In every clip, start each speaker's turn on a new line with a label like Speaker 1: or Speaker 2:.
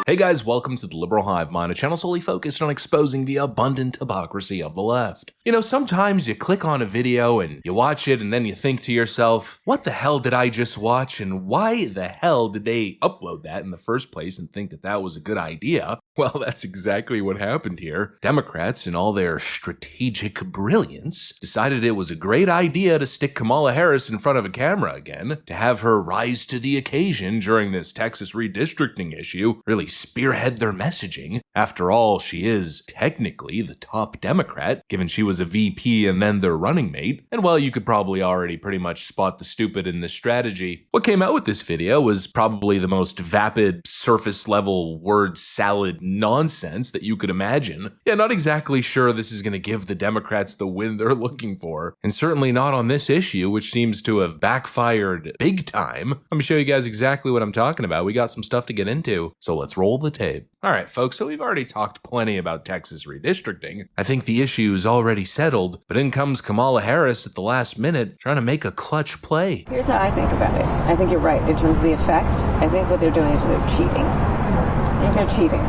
Speaker 1: Hey guys, welcome to the Liberal Hive Mind, a channel solely focused on exposing the abundant hypocrisy of the left. You know, sometimes you click on a video and you watch it and then you think to yourself, what the hell did I just watch and why the hell did they upload that in the first place and think that that was a good idea? Well, that's exactly what happened here. Democrats, in all their strategic brilliance, decided it was a great idea to stick Kamala Harris in front of a camera again, to have her rise to the occasion during this Texas redistricting issue, really spearhead their messaging. After all, she is technically the top Democrat, given she was a VP and then their running mate, and well, you could probably already pretty much spot the stupid in this strategy. What came out with this video was probably the most vapid, surface-level word salad nonsense that you could imagine. Yeah, not exactly sure this is going to give the Democrats the win they're looking for, and certainly not on this issue, which seems to have backfired big time. Let me show you guys exactly what I'm talking about. We got some stuff to get into, so let's roll the tape. Alright folks, so we've already talked plenty about Texas redistricting. I think the issue is already settled, but in comes Kamala Harris at the last minute trying to make a clutch play.
Speaker 2: Here's how I think about it. I think you're right in terms of the effect. I think what they're doing is they're cheating. I think they're cheating.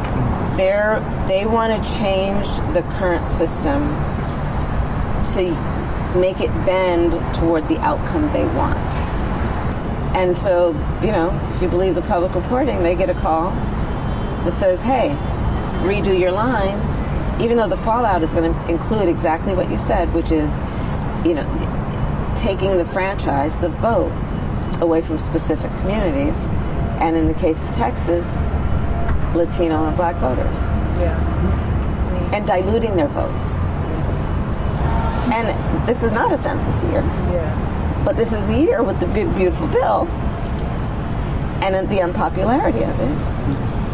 Speaker 2: They want to change the current system to make it bend toward the outcome they want. And so, you know, if you believe the public reporting, they get a call that says, hey, redo your lines, even though the fallout is going to include exactly what you said, which is, you know, taking the franchise, the vote, away from specific communities. And in the case of Texas, Latino and Black voters.
Speaker 3: Yeah.
Speaker 2: And diluting their votes. And this is not a census year.
Speaker 3: Yeah.
Speaker 2: But this is a year with the big, beautiful bill and the unpopularity of it.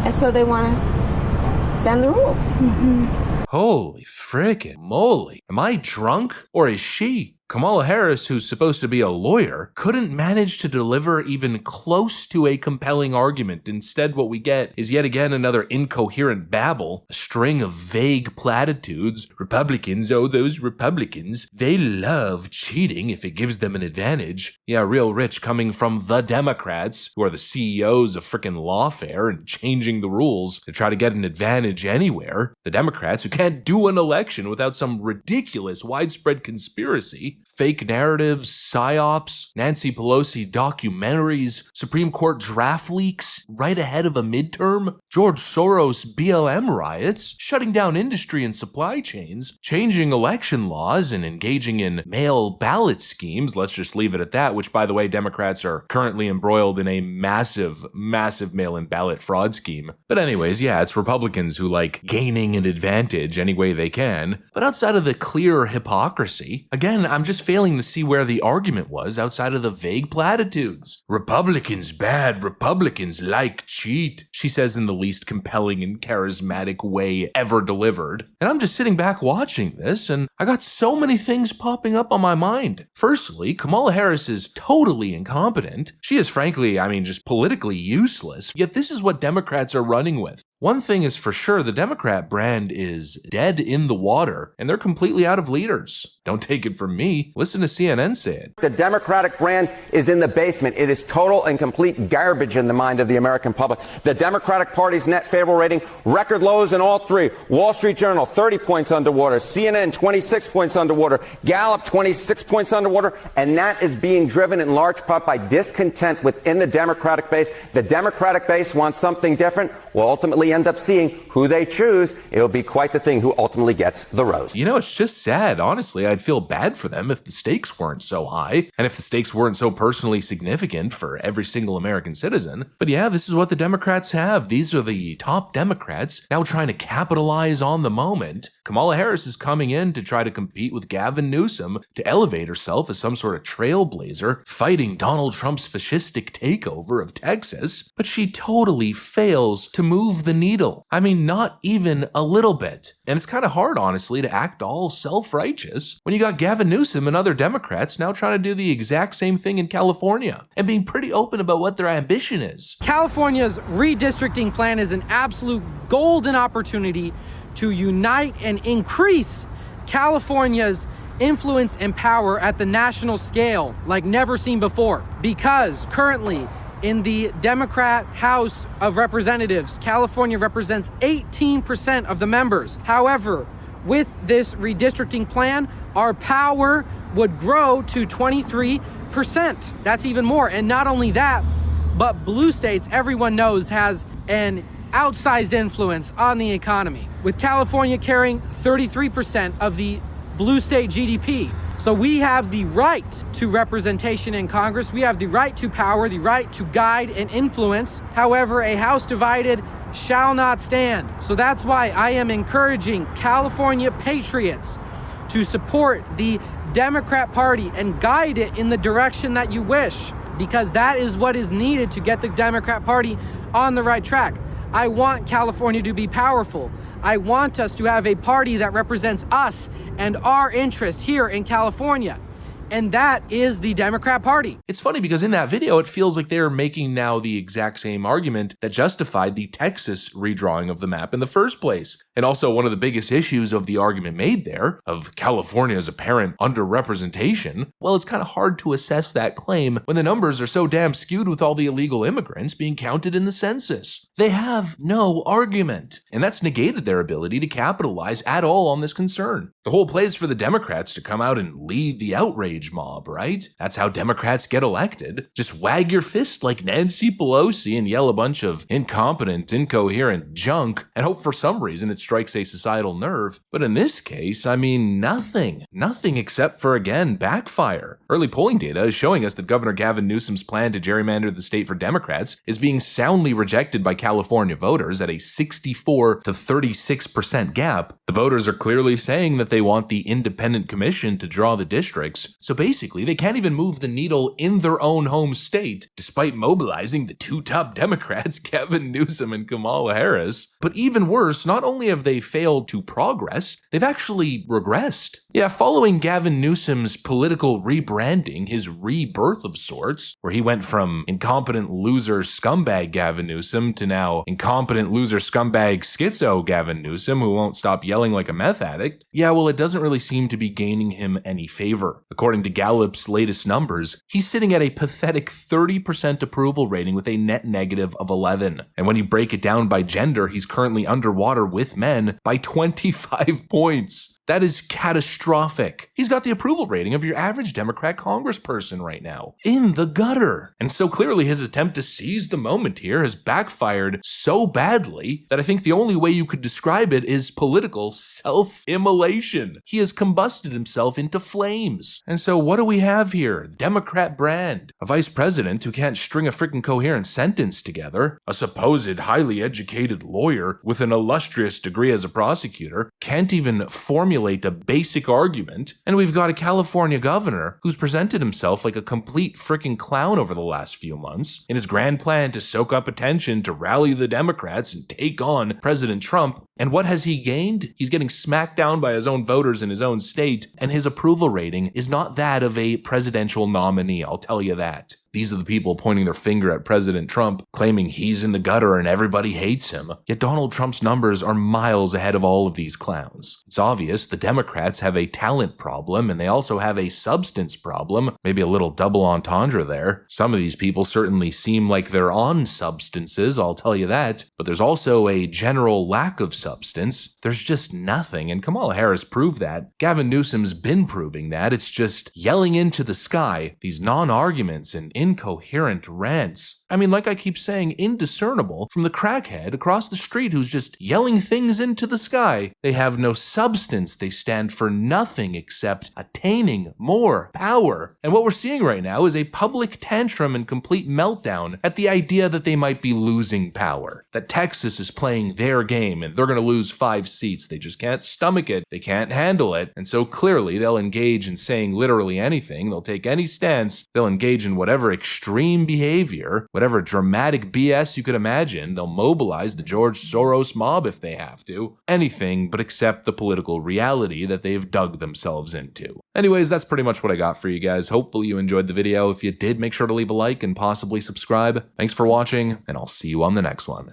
Speaker 2: And so they want to bend the rules.
Speaker 3: Mm-hmm.
Speaker 1: Holy frickin' moly. Am I drunk or is she? Kamala Harris, who's supposed to be a lawyer, couldn't manage to deliver even close to a compelling argument. Instead, what we get is yet again another incoherent babble, a string of vague platitudes. Republicans, oh, those Republicans, they love cheating if it gives them an advantage. Yeah, real rich coming from the Democrats, who are the CEOs of frickin' lawfare and changing the rules to try to get an advantage anywhere. The Democrats who can't do an election without some ridiculous widespread conspiracy. Fake narratives, psyops, Nancy Pelosi documentaries, Supreme Court draft leaks right ahead of a midterm, George Soros BLM riots, shutting down industry and supply chains, changing election laws and engaging in mail ballot schemes, let's just leave it at that, which by the way, Democrats are currently embroiled in a massive mail-in ballot fraud scheme. But anyways, yeah, it's Republicans who like gaining an advantage any way they can. But outside of the clear hypocrisy, again, I'm just failing to see where the argument was outside of the vague platitudes. Republicans bad, Republicans like cheat, she says in the least compelling and charismatic way ever delivered. And I'm just sitting back watching this, and I got so many things popping up on my mind. Firstly, Kamala Harris is totally incompetent. She is frankly, just politically useless, yet this is what Democrats are running with. One thing is for sure, the Democrat brand is dead in the water, and they're completely out of leaders. Don't take it from me. Listen to CNN say it.
Speaker 4: The Democratic brand is in the basement. It is total and complete garbage in the mind of the American public. The Democratic Party's net favorable rating, record lows in all three. Wall Street Journal, 30 points underwater. CNN, 26 points underwater. Gallup, 26 points underwater. And that is being driven in large part by discontent within the Democratic base. The Democratic base wants something different. We'll ultimately end up seeing who they choose. It'll be quite the thing who ultimately gets the rose.
Speaker 1: You know, it's just sad. Honestly, I'd feel bad for them if the stakes weren't so high and if the stakes weren't so personally significant for every single American citizen. But yeah, this is what the Democrats have. These are the top Democrats now trying to capitalize on the moment. Kamala Harris is coming in to try to compete with Gavin Newsom to elevate herself as some sort of trailblazer, fighting Donald Trump's fascistic takeover of Texas, but she totally fails to move the needle. Not even a little bit. And it's kind of hard, honestly, to act all self-righteous when you got Gavin Newsom and other Democrats now trying to do the exact same thing in California and being pretty open about what their ambition is.
Speaker 5: California's redistricting plan is an absolute golden opportunity to unite and increase California's influence and power at the national scale like never seen before. Because currently, In the Democrat House of Representatives, California represents 18% of the members. However, with this redistricting plan, our power would grow to 23%. That's even more. And not only that, but blue states, everyone knows, has an outsized influence on the economy, with California carrying 33% of the blue state GDP. So we have the right to representation in Congress. We have the right to power, the right to guide and influence. However, a house divided shall not stand. So that's why I am encouraging California patriots to support the Democrat Party and guide it in the direction that you wish, because that is what is needed to get the Democrat Party on the right track. I want California to be powerful. I want us to have a party that represents us and our interests here in California. And that is the Democrat Party.
Speaker 1: It's funny because in that video, it feels like they're making now the exact same argument that justified the Texas redrawing of the map in the first place. And also one of the biggest issues of the argument made there, of California's apparent underrepresentation, well, it's kind of hard to assess that claim when the numbers are so damn skewed with all the illegal immigrants being counted in the census. They have no argument, and that's negated their ability to capitalize at all on this concern. The whole play is for the Democrats to come out and lead the outrage mob, right? That's how Democrats get elected. Just wag your fist like Nancy Pelosi and yell a bunch of incompetent, incoherent junk and hope for some reason it strikes a societal nerve. But in this case, I mean, nothing except for, again, backfire. Early polling data is showing us that Governor Gavin Newsom's plan to gerrymander the state for Democrats is being soundly rejected by California voters at a 64 to 36% gap. The voters are clearly saying that they want the independent commission to draw the districts. So basically, they can't even move the needle in their own home state, despite mobilizing the two top Democrats, Gavin Newsom and Kamala Harris. But even worse, not only have they failed to progress, they've actually regressed. Yeah, following Gavin Newsom's political rebranding, his rebirth of sorts, where he went from incompetent loser scumbag Gavin Newsom to now incompetent loser scumbag schizo Gavin Newsom, who won't stop yelling like a meth addict, yeah, well, it doesn't really seem to be gaining him any favor. According to Gallup's latest numbers, he's sitting at a pathetic 30% approval rating with a net negative of 11. And when you break it down by gender, he's currently underwater with men by 25 points. That is catastrophic. He's got the approval rating of your average Democrat congressperson right now. In the gutter. And so clearly his attempt to seize the moment here has backfired so badly that I think the only way you could describe it is political self-immolation. He has combusted himself into flames. And so what do we have here? Democrat brand. A vice president who can't string a freaking coherent sentence together. A supposed highly educated lawyer with an illustrious degree as a prosecutor can't even formulate a basic argument, and we've got a California governor who's presented himself like a complete freaking clown over the last few months in his grand plan to soak up attention to rally the Democrats and take on President Trump. And what has he gained? He's getting smacked down by his own voters in his own state, and his approval rating is not that of a presidential nominee, I'll tell you that. These are the people pointing their finger at President Trump, claiming he's in the gutter and everybody hates him. Yet Donald Trump's numbers are miles ahead of all of these clowns. It's obvious the Democrats have a talent problem and they also have a substance problem. Maybe a little double entendre there. Some of these people certainly seem like they're on substances, I'll tell you that. But there's also a general lack of substance. There's just nothing, and Kamala Harris proved that. Gavin Newsom's been proving that. It's just yelling into the sky, these non-arguments and incoherent rants. I mean, like I keep saying, indiscernible from the crackhead across the street who's just yelling things into the sky. They have no substance. They stand for nothing except attaining more power. And what we're seeing right now is a public tantrum and complete meltdown at the idea that they might be losing power. That Texas is playing their game and they're going to lose 5 seats. They just can't stomach it. They can't handle it. And so clearly they'll engage in saying literally anything. They'll take any stance. They'll engage in whatever extreme behavior, whatever dramatic BS you could imagine. They'll mobilize the George Soros mob if they have to. Anything but accept the political reality that they've dug themselves into. Anyways, that's pretty much what I got for you guys. Hopefully you enjoyed the video. If you did, make sure to leave a like and possibly subscribe. Thanks for watching, and I'll see you on the next one.